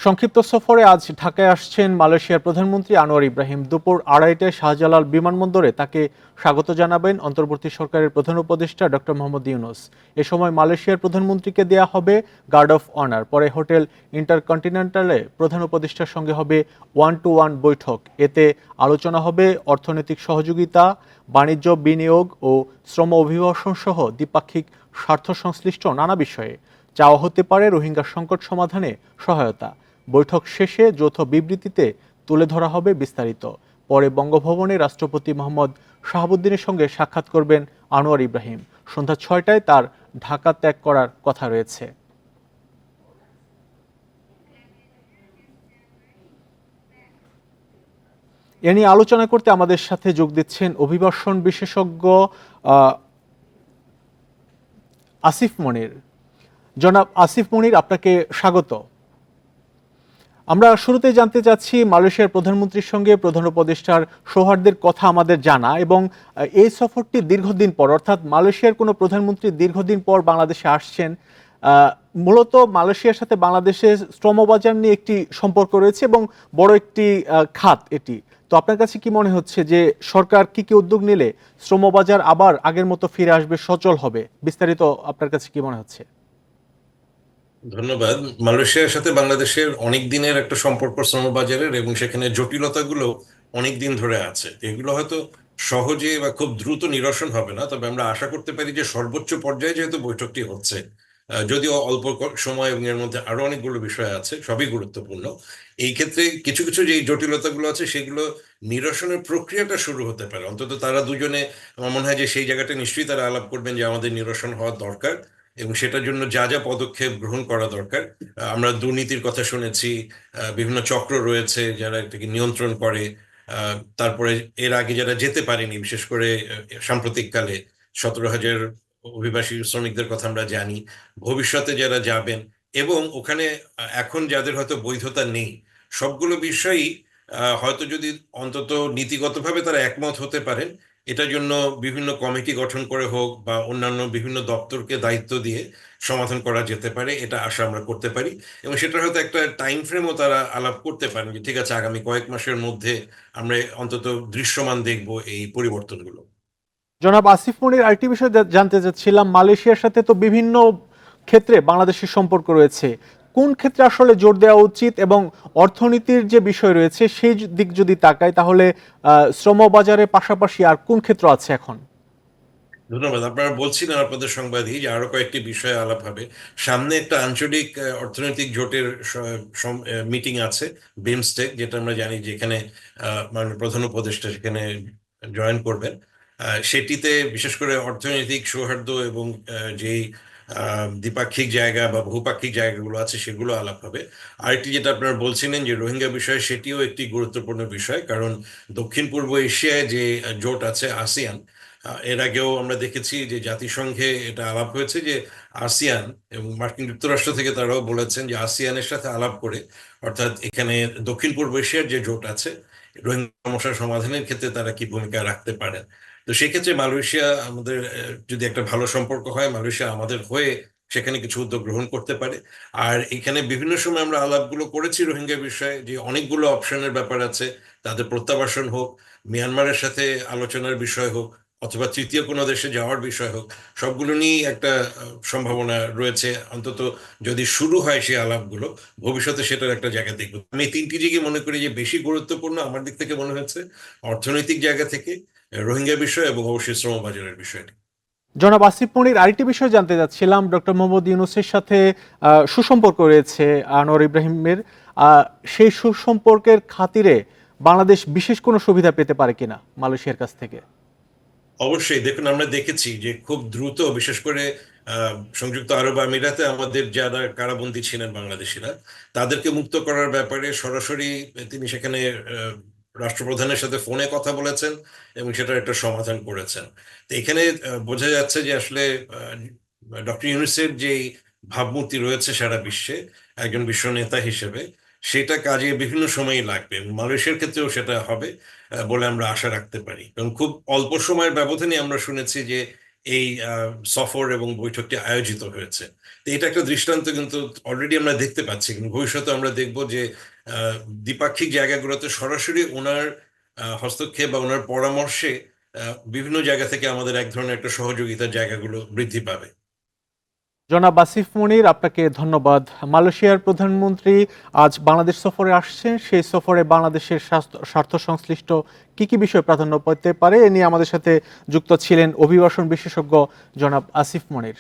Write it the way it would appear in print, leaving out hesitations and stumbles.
সংক্ষিপ্ত সফরে আজ ঢাকায় আসছেন মালয়েশিয়ার প্রধানমন্ত্রী আনোয়ার ইব্রাহিম। দুপুর 2:30টায় শাহজালাল বিমানবন্দরে তাকে স্বাগত জানাবেন অন্তর্বর্তী সরকারের প্রধান উপদেষ্টা ডক্টর মোহাম্মদ ইউনূস। এ সময় মালয়েশিয়ার প্রধানমন্ত্রীকে দেয়া হবে গার্ড অফ অনার। পরে হোটেল ইন্টারকন্টিনেন্টালে প্রধান উপদেষ্টার সঙ্গে হবে ওয়ান টু ওয়ান বৈঠক। এতে আলোচনা হবে অর্থনৈতিক সহযোগিতা, বাণিজ্য, বিনিয়োগ ও শ্রম অভিবাসন সহ দ্বিপাক্ষিক স্বার্থ সংশ্লিষ্ট নানা বিষয়ে। চাওয়া হতে পারে রোহিঙ্গা সংকট সমাধানে সহায়তা। বৈঠক শেষে যৌথ বিবৃতিতে তুলে ধরা হবে বিস্তারিত। পরে বঙ্গভবনে রাষ্ট্রপতি মোহাম্মদ শাহাবুদ্দিনের সঙ্গে সাক্ষাৎ করবেন আনোয়ার ইব্রাহিম। সন্ধ্যা 6টায় তার ঢাকা ত্যাগ করার কথা রয়েছে। এ নিয়ে আলোচনা করতে আমাদের সাথে যোগ দিচ্ছেন অভিবাসন বিশেষজ্ঞ আসিফ মনির। জনাব আসিফ মনির, আপনাকে স্বাগত। আমরা শুরুতেই জানতে চাচ্ছি, মালয়েশিয়ার প্রধানমন্ত্রীর সঙ্গে প্রধান উপদেষ্টার সৌহার্দ্যের কথা আমাদের জানা, এবং এই সফরটি দীর্ঘদিন পর, অর্থাৎ মালয়েশিয়ার কোনো প্রধানমন্ত্রী দীর্ঘদিন পর বাংলাদেশে আসছেন। মূলত মালয়েশিয়ার সাথে বাংলাদেশের শ্রমবাজার নিয়ে একটি সম্পর্ক রয়েছে এবং বড় একটি খাত এটি। তো আপনার কাছে কি মনে হচ্ছে যে সরকার কি কি উদ্যোগ নিলে শ্রমবাজার আবার আগের মতো ফিরে আসবে, সচল হবে? বিস্তারিত আপনার কাছে কি মনে হচ্ছে? ধন্যবাদ। মালয়েশিয়ার সাথে বাংলাদেশের অনেক দিনের একটা সম্পর্ক শ্রমবাজারের, এবং সেখানে জটিলতাগুলো অনেক দিন ধরে আছে। এগুলো হয়তো সহজে বা খুব দ্রুত নিরসন হবে না, তবে আমরা আশা করতে পারি যে সর্বোচ্চ পর্যায়ে যেহেতু বৈঠকটি হচ্ছে, যদিও অল্প সময় এবং এর মধ্যে আরো অনেকগুলো বিষয় আছে, সবই গুরুত্বপূর্ণ। এই ক্ষেত্রে কিছু কিছু যে জটিলতাগুলো আছে সেগুলো নিরসনের প্রক্রিয়াটা শুরু হতে পারে। অন্তত তারা দুজনে, আমার মনে হয় যে সেই জায়গাটা নিশ্চয়ই তারা আলাপ করবেন যে আমাদের নিরসন হওয়া দরকার এবং সেটার জন্য যা যা পদক্ষেপ গ্রহণ করা দরকার। আমরা দুর্নীতির কথা শুনেছি, বিভিন্ন চক্র রয়েছে যারা এটাকে নিয়ন্ত্রণ করে। তারপরে এর আগে যারা যেতে পারেনি, বিশেষ করে সাম্প্রতিককালে 17,000 অভিবাসী শ্রমিকদের কথা আমরা জানি। ভবিষ্যতে যারা যাবেন এবং ওখানে এখন যাদের হয়তো বৈধতা নেই, সবগুলো বিষয়ই হয়তো যদি অন্তত নীতিগতভাবে তারা একমত হতে পারেন, এটার জন্য বিভিন্ন কমিটি গঠন করে হোক বা অন্যান্য বিভিন্ন দপ্তরকে দায়িত্ব দিয়ে সমাধান করা যেতে পারে, এটা আশা আমরা করতে পারি। এবং সেটা হয়তো একটা টাইম ফ্রেমও তারা আলাপ করতে পারেন যে ঠিক আছে, আগামী কয়েক মাসের মধ্যে আমরা অন্তত দৃশ্যমান দেখব এই পরিবর্তনগুলো। জনাব আসিফ মনির, আরেকটি বিষয় জানতে চাচ্ছিলাম, মালয়েশিয়ার সাথে তো বিভিন্ন ক্ষেত্রে বাংলাদেশের সম্পর্ক রয়েছে। কোন ক্ষেত্রে আসলে জোর দেওয়া উচিত, এবং অর্থনীতির যে বিষয় রয়েছে সেই দিক যদি তাকাই, তাহলে শ্রম বাজারের পাশাপাশি আর কোন ক্ষেত্র আছে এখন? ধন্যবাদ। আপনারা বলছিলেন আপনাদের সংবাদই যে আরো কয়েকটি বিষয়ে আলাপ হবে। সামনে একটা আঞ্চলিক অর্থনৈতিক জোটের মিটিং আছে, বিমস্টেক, যেটা আমরা জানি, যেখানে মাননীয় প্রধান উপদেষ্টা সেখানে জয়েন করবেন। সেটিতে বিশেষ করে অর্থনৈতিক সৌহার্দ্য এবং যেই দ্বিপাক্ষিক জায়গা বা বহুপাক্ষিক জায়গাগুলো আছে সেগুলো আলাপ হবে। আরেকটি যেটা আপনারা বলছিলেন যে রোহিঙ্গা বিষয়, সেটিও একটি গুরুত্বপূর্ণ বিষয়, কারণ দক্ষিণ পূর্ব এশিয়ায় যে জোট আছে আসিয়ান, এর আগেও আমরা দেখেছি যে জাতিসংঘে এটা আলাপ হয়েছে যে আসিয়ান, এবং মার্কিন যুক্তরাষ্ট্র থেকে তারাও বলেছেন যে আসিয়ানের সাথে আলাপ করে, অর্থাৎ এখানে দক্ষিণ পূর্ব এশিয়ার যে জোট আছে, রোহিঙ্গা সমস্যার সমাধানের ক্ষেত্রে তারা কি ভূমিকা রাখতে পারেন। তো সেক্ষেত্রে মালয়েশিয়া আমাদের, যদি একটা ভালো সম্পর্ক হয়, মালয়েশিয়া আমাদের হয়ে সেখানে কিছু উদ্যোগ গ্রহণ করতে পারে। আর এখানে বিভিন্ন সময় আমরা আলাপগুলো করেছি রোহিঙ্গা বিষয়ে, যে অনেকগুলো অপশনের ব্যাপার আছে, তাদের প্রত্যাবাসন হোক, মিয়ানমারের সাথে আলোচনার বিষয় হোক, অথবা তৃতীয় কোনো দেশে যাওয়ার বিষয় হোক, সবগুলো নিয়েই একটা সম্ভাবনা রয়েছে। অন্তত যদি শুরু হয় সেই আলাপগুলো, ভবিষ্যতে সেটার একটা জায়গা দেখব। আমি এই তিনটি দিকে মনে করি যে বেশি গুরুত্বপূর্ণ আমার দিক থেকে মনে হচ্ছে, অর্থনৈতিক জায়গা থেকে রোহিঙ্গা বিষয় এবং অবশ্যই শ্রমবাজারের বিষয়টি। জনাব আসিফ মনির, আরেকটি বিষয় জানতে চাচ্ছিলাম, ডক্টর মোহাম্মদ ইউনূসের সাথে সুসম্পর্ক রয়েছে আনোয়ার ইব্রাহিমের। সেই সুসম্পর্কের খাতিরে বাংলাদেশ বিশেষ কোনো সুবিধা পেতে পারে কিনা মালয়েশিয়ার কাছ থেকে? অবশ্যই। দেখুন, আমরা দেখেছি যে খুব দ্রুত, বিশেষ করে সংযুক্ত আরব আমিরাতে আমাদের যারা কারাবন্দী ছিলেন বাংলাদেশিরা, তাদেরকে মুক্ত করার ব্যাপারে সরাসরি তিনি সেখানে রাষ্ট্রপ্রধানের সাথে ফোনে কথা বলেছেন এবং সেটার একটা সমাধান করেছেন। তো এখানে বোঝা যাচ্ছে যে আসলে ডক্টর ইউনূসের যে ভাবমূর্তি রয়েছে সারা বিশ্বে একজন বিশ্ব নেতা হিসেবে, সেটা কাজে বিভিন্ন সময়ই লাগবে। মালয়েশিয়ার ক্ষেত্রেও সেটা হবে বলে আমরা আশা রাখতে পারি। এবং খুব অল্প সময়ের ব্যবধানে আমরা শুনেছি যে এই সফর এবং বৈঠকটি আয়োজিত হয়েছে। তো এটা একটা দৃষ্টান্ত কিন্তু অলরেডি আমরা দেখতে পাচ্ছি, কিন্তু ভবিষ্যতে আমরা দেখব যে দ্বিপাক্ষিক জায়গাগুলোতে সরাসরি ওনার হস্তক্ষেপ বা ওনার পরামর্শে বিভিন্ন জায়গা থেকে আমাদের এক ধরনের একটা সহযোগিতার জায়গাগুলো বৃদ্ধি পাবে। জনাব আসিফ মনির, আপনাকে ধন্যবাদ। মালয়েশিয়ার প্রধানমন্ত্রী আজ বাংলাদেশ সফরে আসছেন, সেই সফরে বাংলাদেশের স্বার্থ সংশ্লিষ্ট কি কি বিষয় প্রাধান্য পেতে পারে এ নিয়ে আমাদের সাথে যুক্ত ছিলেন অভিবাসন বিশেষজ্ঞ জনাব আসিফ মনির।